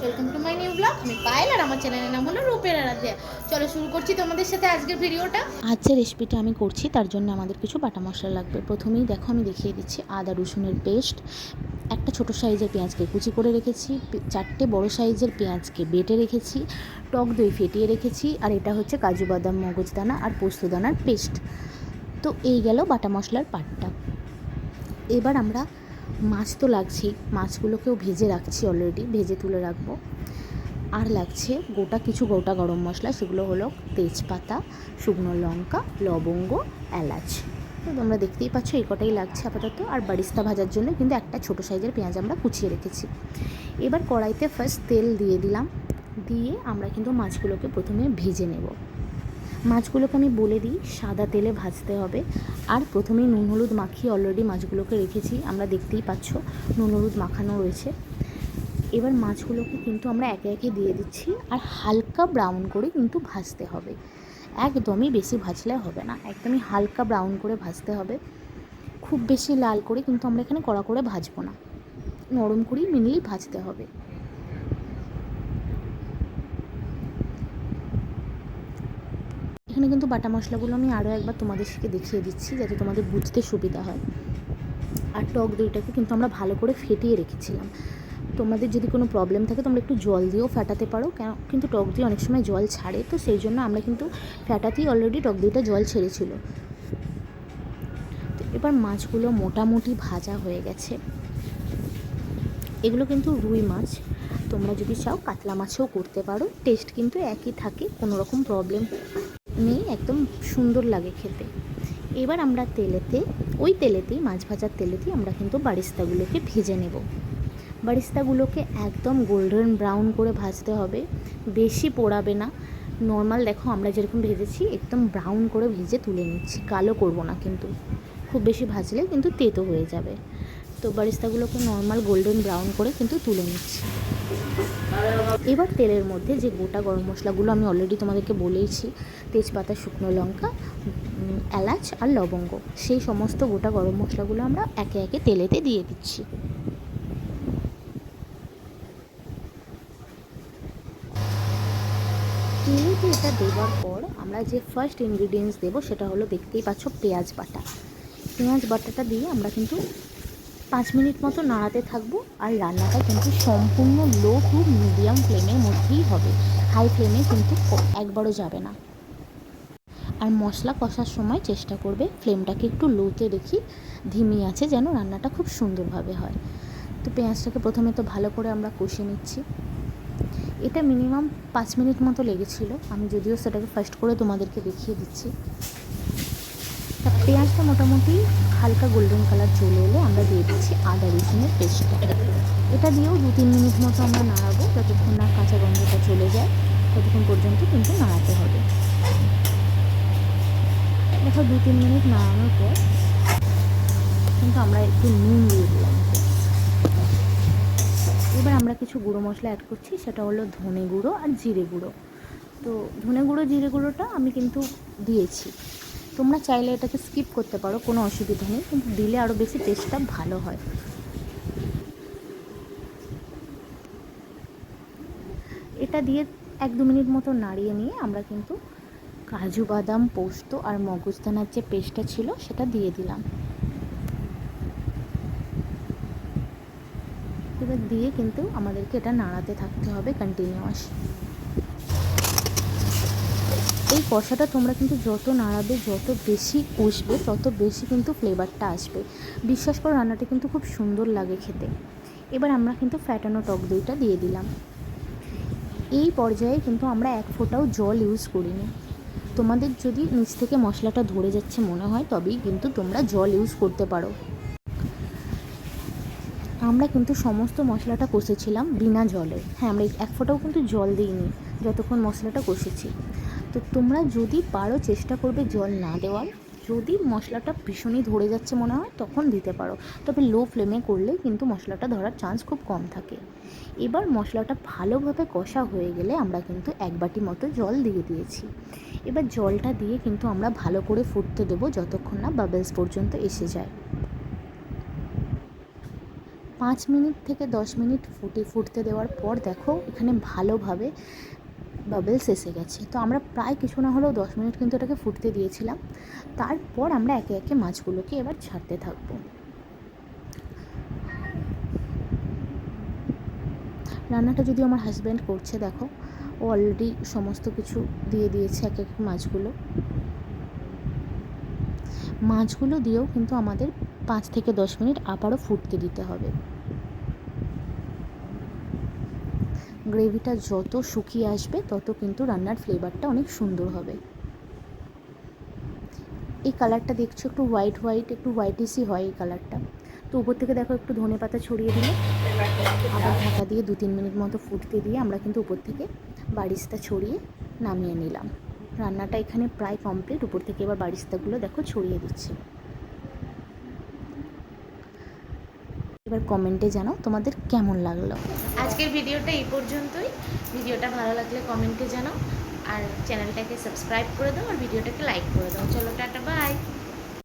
Welcome to my new blog. আমি পায়েল আর আমার চ্যানেলের নাম হলো রূপের আরাধ্যা। চলো শুরু করছি তোমাদের সাথে আজকের ভিডিওটা। আজকের রেসিপিটা আমি করছি, তার জন্য আমাদের কিছু বাটা মশলা লাগবে। প্রথমেই দেখো আমি দেখিয়ে দিচ্ছি আদা রসুনের পেস্ট, একটা ছোটো সাইজের পেঁয়াজকে কুচি করে রেখেছি, 4টে বড় সাইজের পেঁয়াজকে বেটে রেখেছি, টক দই ফেটিয়ে রেখেছি, আর এটা হচ্ছে কাজু বাদাম মগজদানা আর পোস্তদানার পেস্ট। তো এই গেল বাটা মশলার পার্টটা। এবার আমরা মাছ তো লাগছেই, মাছগুলোকেও ভেজে রাখছি, অলরেডি ভেজে তুলে রাখবো। আর লাগছে কিছু গোটা গরম মশলা, সেগুলো হলো তেজপাতা, শুকনো লঙ্কা, লবঙ্গ, এলাচ। তো তোমরা দেখতেই পাচ্ছ এই কটাই লাগছে আপাতত। আর বারিস্তা ভাজার জন্য কিন্তু একটা ছোটো সাইজের পেঁয়াজ আমরা কুচিয়ে রেখেছি। এবার কড়াইতে ফার্স্ট তেল দিয়ে দিলাম, দিয়ে আমরা কিন্তু মাছগুলোকে প্রথমে ভেজে নেব। মাছগুলোকে আমি বলে দিই সাদা তেলে ভাজতে হবে। আর প্রথমেই নুন হলুদ মাখিয়ে অলরেডি মাছগুলোকে রেখেছি, আমরা দেখতেই পাচ্ছ নুন হলুদ মাখানো রয়েছে। এবার মাছগুলোকে কিন্তু আমরা একে একে দিয়ে দিচ্ছি, আর হালকা ব্রাউন করে কিন্তু ভাজতে হবে। একদমই বেশি ভাজলে হবে না, একদমই হালকা ব্রাউন করে ভাজতে হবে। খুব বেশি লাল করে কিন্তু আমরা এখানে কড়া করে ভাজবো না, নরম করেই মেনলি ভাজতে হবে। এখানে কিন্তু বাটা মশলাগুলো আমি আরও একবার তোমাদেরকে দেখিয়ে দিচ্ছি যাতে তোমাদের বুঝতে সুবিধা হয়। আর টক দইটাকে কিন্তু আমরা ভালো করে ফেটিয়ে রেখেছিলাম। তোমাদের যদি কোনো প্রবলেম থাকে তোমরা একটু জল দিয়েও ফেটাতে পারো, কেন কিন্তু টক দই অনেক সময় জল ছাড়ে, তো সেই জন্য আমরা কিন্তু ফেটাতেই অলরেডি টক দইটা জল ছেড়েছিল। তো এবার মাছগুলো মোটামুটি ভাজা হয়ে গেছে। এগুলো কিন্তু রুই মাছ, তোমরা যদি চাও কাতলা মাছেও করতে পারো, টেস্ট কিন্তু একই থাকে, কোনো রকম প্রবলেম নেই, একদম সুন্দর লাগে খেতে। এবার আমরা ওই তেলেতেই মাছ ভাজার তেলেতেই আমরা কিন্তু বারিস্তাগুলোকে ভেজে নেব। বারিস্তাগুলোকে একদম গোল্ডেন ব্রাউন করে ভাজতে হবে, বেশি পোড়াবে না। নর্মাল দেখো আমরা যেরকম ভেজেছি একদম ব্রাউন করে ভেজে তুলে নিচ্ছি, কালো করব না কিন্তু, খুব বেশি ভাজলে কিন্তু তেতো হয়ে যাবে। তো বারিস্তাগুলোকে নর্মাল গোল্ডেন ব্রাউন করে কিন্তু তুলে নিচ্ছি। এবার তেলের মধ্যে যে গোটা গরম মশলাগুলো আমি অলরেডি তোমাদেরকে বলেইছি, তেজপাতা, শুকনো লঙ্কা, এলাচ আর লবঙ্গ, সেই সমস্ত গোটা গরম মশলাগুলো আমরা একে একে তেলেতে দিয়ে দিচ্ছি। তেলেতে এটা দেওয়ার পর আমরা যে ফার্স্ট ইনগ্রিডিয়েন্টস দেবো সেটা হলো, দেখতেই পাচ্ছ, পেঁয়াজ বাটা। পেঁয়াজ বাটাটা দিয়ে আমরা কিন্তু 5 মিনিট মতো নাড়াতে থাকবো। আর রান্নাটা কিন্তু সম্পূর্ণ লো টু মিডিয়াম ফ্লেমের মধ্যেই হবে, হাই ফ্লেমে কিন্তু একবারও যাবে না। আর মশলা কষার সময় চেষ্টা করবে ফ্লেমটাকে একটু লোতে রেখে ধিমি আছে, যেন রান্নাটা খুব সুন্দরভাবে হয়। তো পেঁয়াজটাকে প্রথমে তো ভালো করে আমরা কষে নিচ্ছি। এটা মিনিমাম 5 মিনিট মতো লেগেছিল, আমি যদিও সেটাকে ফার্স্ট করে তোমাদেরকে দেখিয়ে দিচ্ছি। তা পেঁয়াজটা মোটামুটি হালকা গোল্ডেন কালার চলে এলে আমরা দিয়ে দিচ্ছি আদা রসুনের পেস্টটা। এটা দিয়েও 2-3 মিনিট মতো আমরা নাড়াবো, যতক্ষণ না কাঁচা গন্ধটা চলে যায় ততক্ষণ পর্যন্ত কিন্তু নাড়াতে হবে। দেখো 2-3 মিনিট নাড়ানোর পর কিন্তু আমরা একটু নুন দিয়ে দিলাম। এবার আমরা কিছু গুঁড়ো মশলা অ্যাড করছি, সেটা হলো ধনে গুঁড়ো আর জিরে গুঁড়ো। তো ধনে গুঁড়ো জিরে গুঁড়োটা আমি কিন্তু দিয়েছি, তোমরা চাইলে এটাকে স্কিপ করতে পারো, কোনো অসুবিধা নেই, কিন্তু দিলে আরও বেশি টেস্টটা ভালো হয়। এটা দিয়ে 1-2 মিনিট মতো নাড়িয়ে নিয়ে আমরা কিন্তু কাজু বাদাম, পোস্ত আর মগজদানার যে পেস্টটা ছিল সেটা দিয়ে দিলাম। এবার দিয়ে কিন্তু আমাদেরকে এটা নাড়াতে থাকতে হবে কন্টিনিউয়াস। এই কষাটা তোমরা কিন্তু যত নাড়াবে, যত বেশি কষবে, তত বেশি কিন্তু ফ্লেভারটা আসবে। বিশ্বাস করো রান্নাটা কিন্তু খুব সুন্দর লাগে খেতে। এবার আমরা কিন্তু ফ্যাটানো টক দইটা দিয়ে দিলাম। এই পর্যায়ে কিন্তু আমরা 1 ফোঁটাও জল ইউজ করিনি। তোমাদের যদি নিচ থেকে মশলাটা ধরে যাচ্ছে মনে হয়, তবেই কিন্তু তোমরা জল ইউজ করতে পারো। আমরা কিন্তু সমস্ত মশলাটা কষেছিলাম বিনা জলে, হ্যাঁ, আমরা 1 ফোঁটাও কিন্তু জল দিইনি যতক্ষণ মশলাটা কষেছি। তো তোমরা যদি পারো চেষ্টা করবে জল না দেওয়ার, যদি মশলাটা ভীষণই ধরে যাচ্ছে মনে হয় তখন দিতে পারো, তবে লো ফ্লেমে করলে কিন্তু মশলাটা ধরার চান্স খুব কম থাকে। এবার মশলাটা ভালোভাবে কষা হয়ে গেলে আমরা কিন্তু 1 বাটি মতো জল দিয়ে দিয়েছি। এবার জলটা দিয়ে কিন্তু আমরা ভালো করে ফুটতে দেবো যতক্ষণ না বাবলস পর্যন্ত এসে যায়। 5 মিনিট থেকে 10 মিনিট ফুটতে দেওয়ার পর দেখো এখানে ভালোভাবে বাবলস এসে গেছে। তো আমরা প্রায় কিছু না হলেও 10 মিনিট কিন্তু এটাকে ফুটতে দিয়েছিলাম। তারপর আমরা একে একে মাছগুলোকে এবার ছাড়তে থাকবো। রান্নাটা যদিও আমার হাজব্যান্ড করছে, দেখো ও অলরেডি সমস্ত কিছু দিয়ে দিয়েছে এক এক মাছগুলো দিয়েও কিন্তু আমাদের 5 থেকে 10 মিনিট আবারও ফুটতে দিতে হবে। গ্রেভিটা যত শুকিয়ে আসবে তত কিন্তু রান্নার ফ্লেভারটা অনেক সুন্দর হবে। এই কালারটা দেখছো একটু হোয়াইট একটু হোয়াইটিসই হয় এই কালারটা। তো উপর থেকে দেখো একটু ধনেপাতা ছড়িয়ে দিলে আবার ঢাকা দিয়ে 2-3 মিনিট মতো ফুটতে দিয়ে আমরা কিন্তু উপর থেকে বারিস্তা ছড়িয়ে নামিয়ে নিলাম। রান্নাটা এখানে প্রায় কমপ্লিট। উপর থেকে এবার বারিস্তাগুলো দেখো ছড়িয়ে দিচ্ছি। এবার কমেন্টে জানাও তোমাদের কেমন লাগলো। আজকের ভিডিওটা এই পর্যন্তই। ভিডিওটা ভালো লাগলে কমেন্টে জানাও, আর চ্যানেলটাকে সাবস্ক্রাইব করে দাও, আর ভিডিওটাকে লাইক করে দাও। চলো টাটা, বাই।